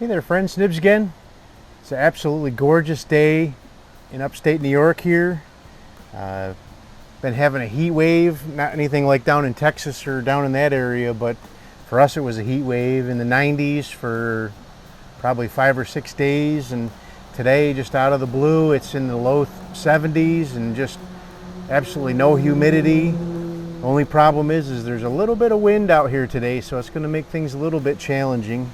there friends, Nibs again. It's an absolutely gorgeous day in upstate New York here. Been having a heat wave, not anything like down in Texas or down in that area, but for us it was a heat wave in the 90s for probably 5 or 6 days, and today just out of the blue it's in the low 70s and just absolutely no humidity. Only problem is there's a little bit of wind out here today, so it's going to make things a little bit challenging.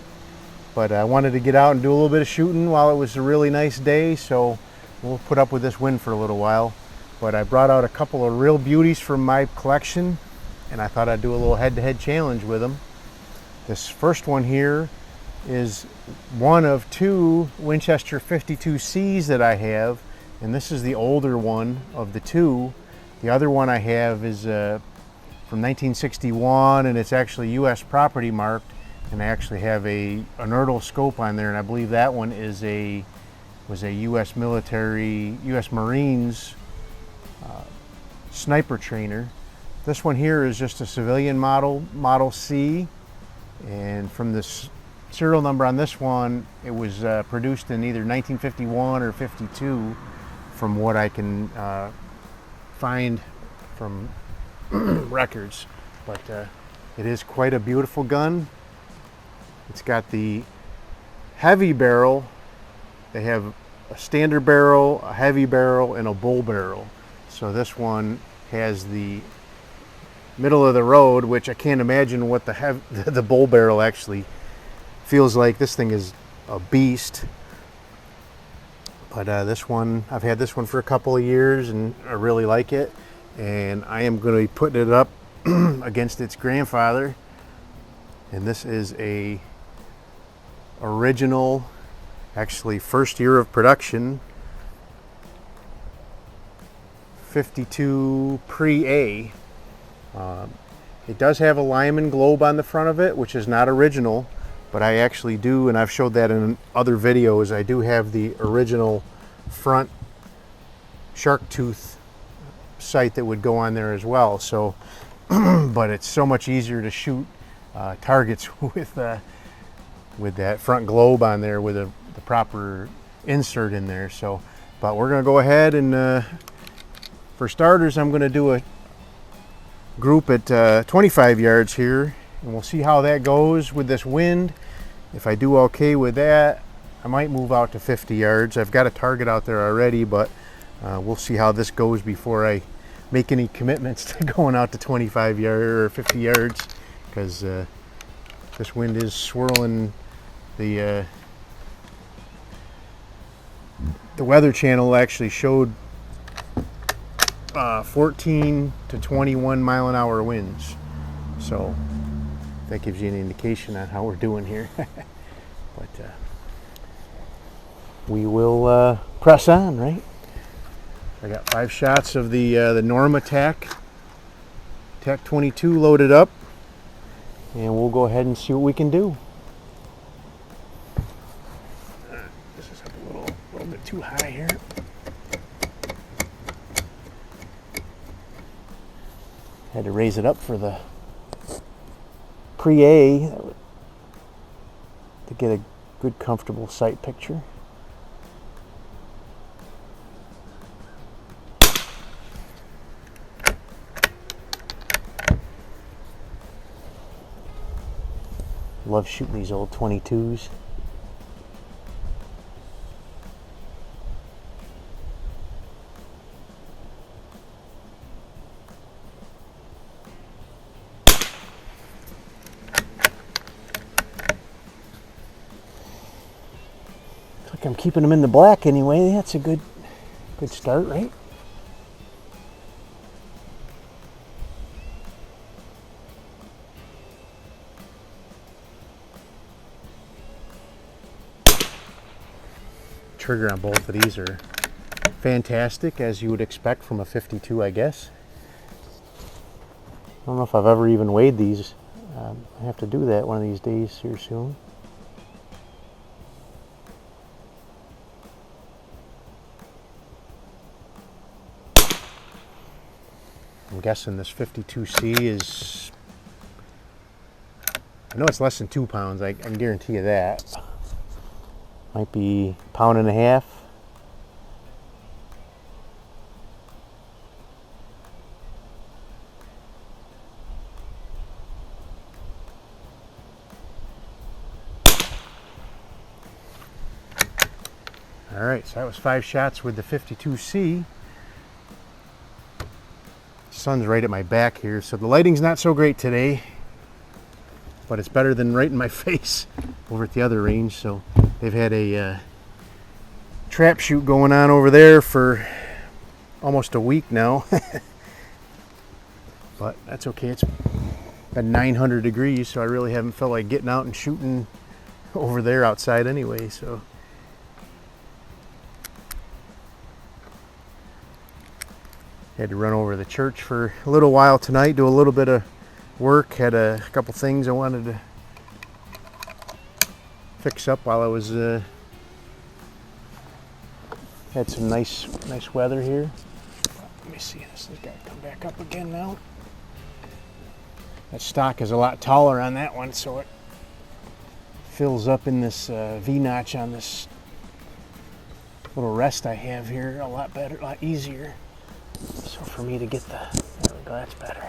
But I wanted to get out and do a little bit of shooting while it was a really nice day, so we'll put up with this wind for a little while. But I brought out a couple of real beauties from my collection, and I thought I'd do a little head-to-head challenge with them. This first one here is one of 2 Winchester 52Cs that I have, and this is the older one of the 2. The other one I have is from 1961, and it's actually U.S. property marked. And I actually have a unertl scope on there, and I believe that one was a U.S. military, U.S. Marines sniper trainer. This one here is just a civilian model, Model C, and from this serial number on this one, it was produced in either 1951 or 52, from what I can find from records. But it is quite a beautiful gun. It's got the heavy barrel. They have a standard barrel, a heavy barrel, and a bull barrel. So this one has the middle of the road, which I can't imagine what the bull barrel actually feels like. This thing is a beast. But this one, I've had this one for a couple of years and I really like it. And I am going to be putting it up against its grandfather. And this is a original, actually first year of production, 52 pre-A. It does have a Lyman globe on the front of it, which is not original, but I actually do, and I've showed that in other videos, I do have the original front shark tooth sight that would go on there as well. So, but it's so much easier to shoot targets with that front globe on there with the proper insert in there. So, but we're going to go ahead and for starters, I'm going to do a group at 25 yards here, and we'll see how that goes with this wind. If I do okay with that, I might move out to 50 yards. I've got a target out there already, but we'll see how this goes before I make any commitments to going out to 25 yards or 50 yards, because this wind is swirling. The Weather Channel actually showed 14 to 21 mile an hour winds, so that gives you an indication on how we're doing here. But we will press on, right? I got 5 shots of the Norma TAC 22 loaded up, and we'll go ahead and see what we can do. This is a little bit too high here. Had to raise it up for the pre-A to get a good, comfortable sight picture. Love shooting these old 22s. I'm keeping them in the black anyway. That's a good start, right? Trigger on both of these are fantastic, as you would expect from a 52, I guess. I don't know if I've ever even weighed these. I have to do that one of these days here soon. I'm guessing this 52C is, I know it's less than 2 pounds, I can guarantee you that. Might be a pound and a half. All right, so that was 5 shots with the 52C. Sun's right at my back here, so the lighting's not so great today, but it's better than right in my face over at the other range. So they've had a trap shoot going on over there for almost a week now. But that's okay. It's been 900 degrees, so I really haven't felt like getting out and shooting over there outside anyway. So had to run over to the church for a little while tonight, do a little bit of work. Had a couple things I wanted to fix up while I was had some nice weather here. Let me see, this has got to come back up again now. That stock is a lot taller on that one, so it fills up in this V-notch on this little rest I have here a lot better, a lot easier. So for me to get there we go, that's better.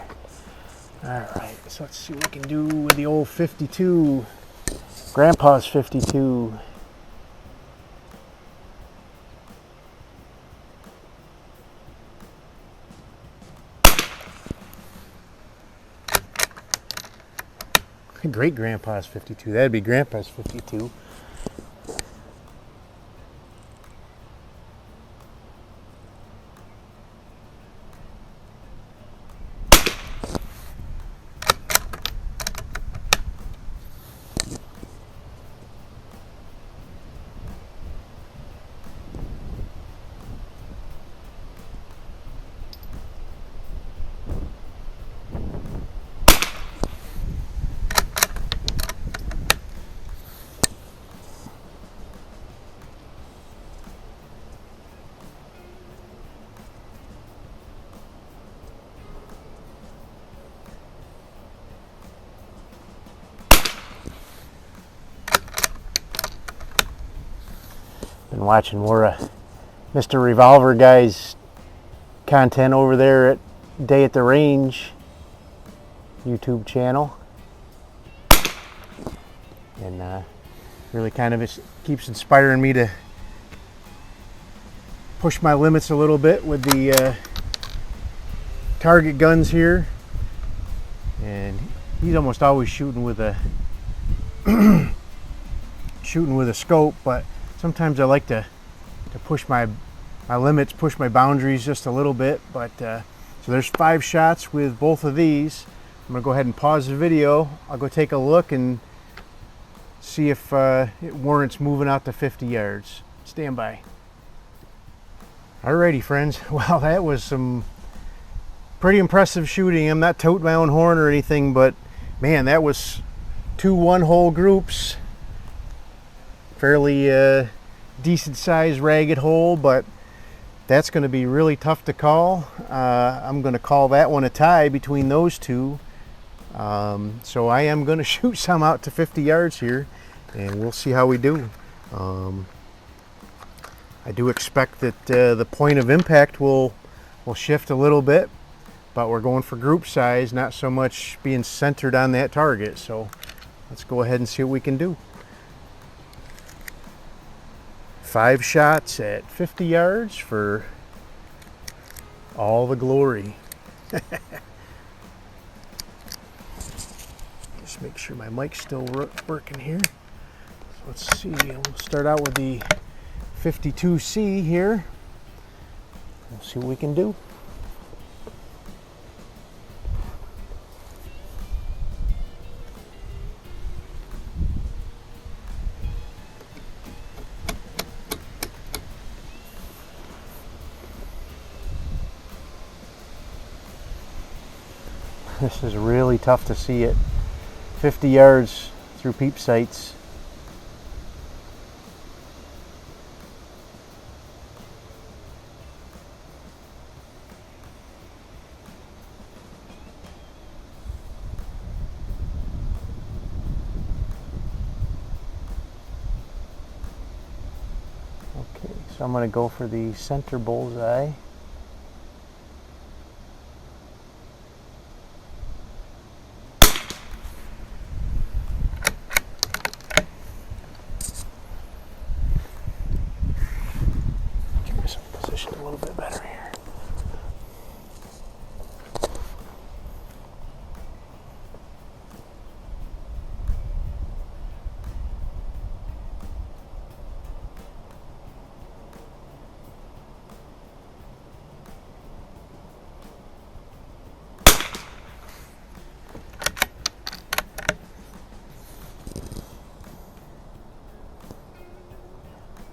Alright, so let's see what we can do with the old 52. Grandpa's 52. Great grandpa's 52. That'd be grandpa's 52. Been watching more Mr. Revolver guy's content over there at Day at the Range YouTube channel, and really kind of keeps inspiring me to push my limits a little bit with the target guns here. And he's almost always shooting with a scope, but sometimes I like to push my limits, push my boundaries just a little bit. But so there's 5 shots with both of these. I'm gonna go ahead and pause the video. I'll go take a look and see if it warrants moving out to 50 yards. Stand by. Alrighty, friends. Well, that was some pretty impressive shooting. I'm not toting my own horn or anything, but man, that was 2 one-hole groups. Fairly decent sized ragged hole, but that's going to be really tough to call. I'm going to call that one a tie between those two. So I am going to shoot some out to 50 yards here, and we'll see how we do. I do expect that the point of impact will shift a little bit, but we're going for group size, not so much being centered on that target. So let's go ahead and see what we can do. 5 shots at 50 yards for all the glory. Just make sure my mic's still working here. So let's see, we'll start out with the 52C here. We'll see what we can do. This is really tough to see at 50 yards through peep sights. So I'm going to go for the center bullseye. Get this positioned a little bit better here.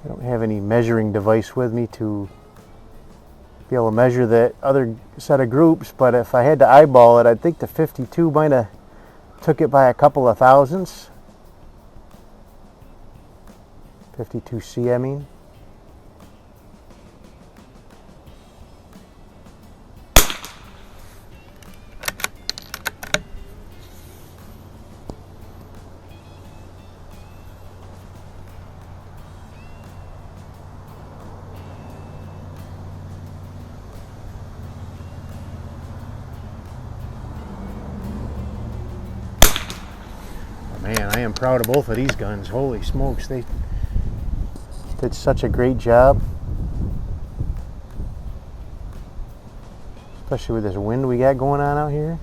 I don't have any measuring device with me to be able to measure that other set of groups, but if I had to eyeball it, I'd think the 52 might have took it by a couple of thousandths. 52C, I mean. Man, I am proud of both of these guns. Holy smokes, they did such a great job. Especially with this wind we got going on out here.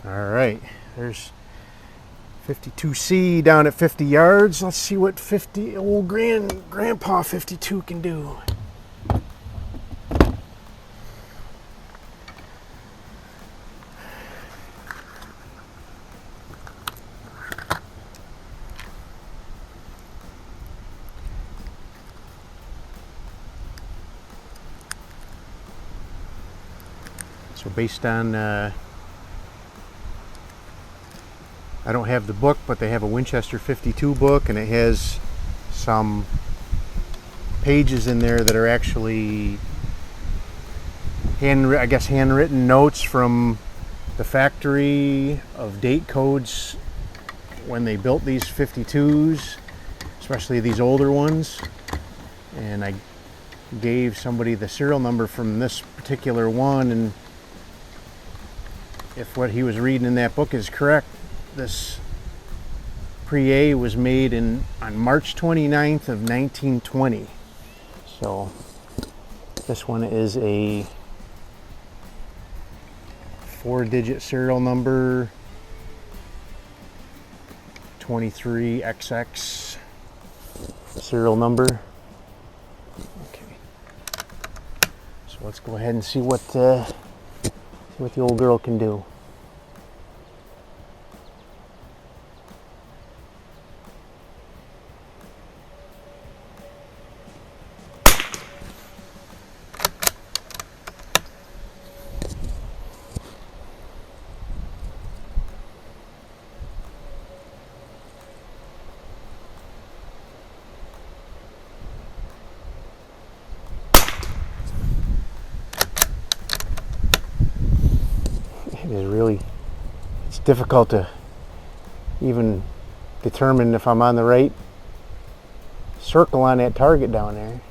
All right, there's 52C down at 50 yards. Let's see what old grandpa 52 can do. So based on I don't have the book, but they have a Winchester 52 book, and it has some pages in there that are actually handwritten notes from the factory of date codes when they built these 52s, especially these older ones. And I gave somebody the serial number from this particular one, and if what he was reading in that book is correct, this Pre-A was made on March 29th of 1920. So this one is a 4-digit serial number, 23XX serial number. Okay. So let's go ahead and see what the old girl can do. It's difficult to even determine if I'm on the right circle on that target down there.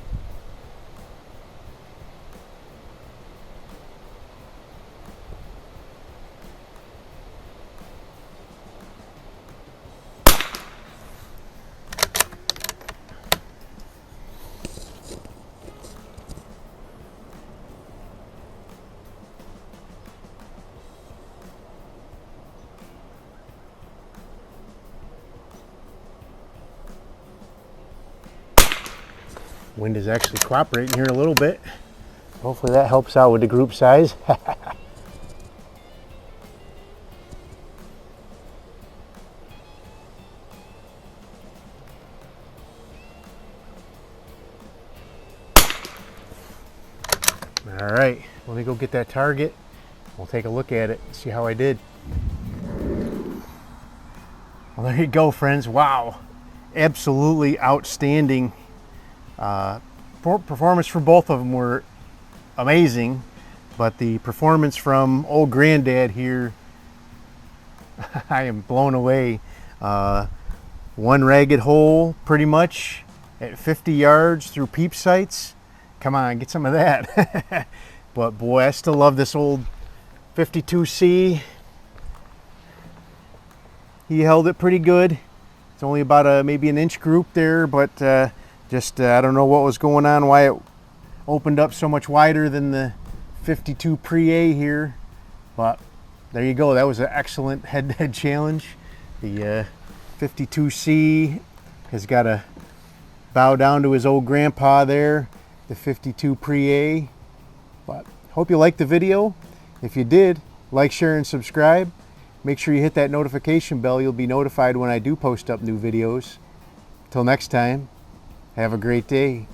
Wind is actually cooperating here a little bit. Hopefully that helps out with the group size. All right, let me go get that target. We'll take a look at it, see how I did. Well, there you go, friends. Wow, absolutely outstanding. Performance for both of them were amazing. but the performance from old granddad here, I am blown away. One ragged hole pretty much at 50 yards through peep sights. Come on, get some of that. But boy, I still love this old 52C. He held it pretty good. It's only about maybe an inch group there, but I don't know what was going on, why it opened up so much wider than the 52 Pre-A here. But there you go. That was an excellent head-to-head challenge. The 52C has got to bow down to his old grandpa there, the 52 Pre-A. But hope you liked the video. If you did, like, share, and subscribe. Make sure you hit that notification bell. You'll be notified when I do post up new videos. Till next time, have a great day.